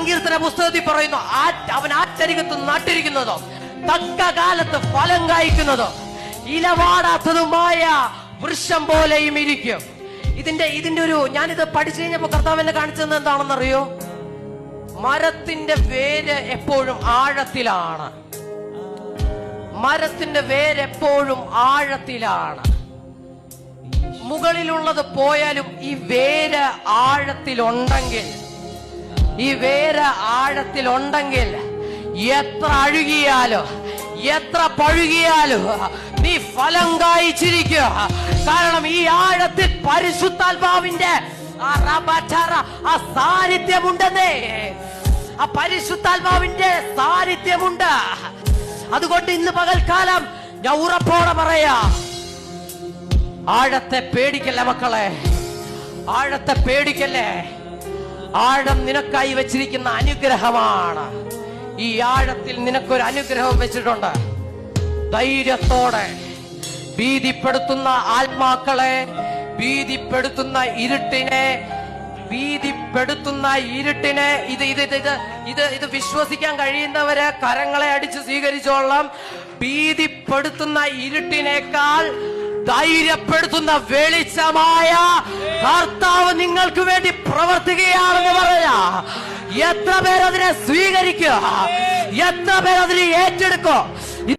സങ്കീർത്തന പുസ്തകത്തിൽ പറയുന്നു, അവൻ ആറ്റരികത്ത് നട്ടിരിക്കുന്നതോ തക്ക കാലത്ത് ഫലം കായ്ക്കുന്നതോ ഇലവാടാത്തതുമായ വൃക്ഷം പോലെയും ഇരിക്കും. ഇതിന്റെ ഒരു ഞാനിത് പഠിച്ചു കഴിഞ്ഞപ്പോ കർത്താവ് എന്നെ കാണിച്ചത് എന്താണെന്നറിയോ? മരത്തിന്റെ വേര് എപ്പോഴും ആഴത്തിലാണ്. മരത്തിന്റെ വേരെപ്പോഴും ആഴത്തിലാണ്. മുകളിലുള്ളത് പോയാലും ഈ വേര് ആഴത്തിലുണ്ടെങ്കിൽ, എത്ര അഴുകിയാലോ എത്ര പഴുകിയാലോ നീ ഫലം കായ്ച്ചിരിക്കുക. കാരണം ഈ ആഴത്തിൽ പരിശുദ്ധാത്മാവിന്റെ ആ സാന്നിധ്യമുണ്ടെന്നേ. ആ പരിശുദ്ധാത്മാവിന്റെ സാന്നിധ്യമുണ്ട്. അതുകൊണ്ട് ഇന്ന് പകൽക്കാലം ഞാൻ ഉറപ്പോടെ പറയാ, ആഴത്തെ പേടിക്കല്ല മക്കളെ, ആഴത്തെ പേടിക്കല്ലേ. ആഴം നിനക്കായി വെച്ചിരിക്കുന്ന അനുഗ്രഹമാണ്. ഈ ആഴത്തിൽ നിനക്കൊരു അനുഗ്രഹം വെച്ചിട്ടുണ്ട്. ധൈര്യത്തോടെ ഭീതിപ്പെടുത്തുന്ന ആത്മാക്കളെ, ഭീതിപ്പെടുത്തുന്ന ഇരുട്ടിനെ ഇത് വിശ്വസിക്കാൻ കഴിയുന്നവര് കരങ്ങളെ അടിച്ച് സ്വീകരിച്ചോളാം. ഭീതിപ്പെടുത്തുന്ന ഇരുട്ടിനേക്കാൾ ധൈര്യപ്പെടുത്തുന്ന വെളിച്ചമായ കർത്താവ് നിങ്ങൾക്ക് വേണ്ടി പ്രവർത്തിക്കുകയാണെന്ന് പറയാ. എത്ര പേരതിനെ സ്വീകരിക്കുക, എത്ര പേരതിനെ ഏറ്റെടുക്കോ?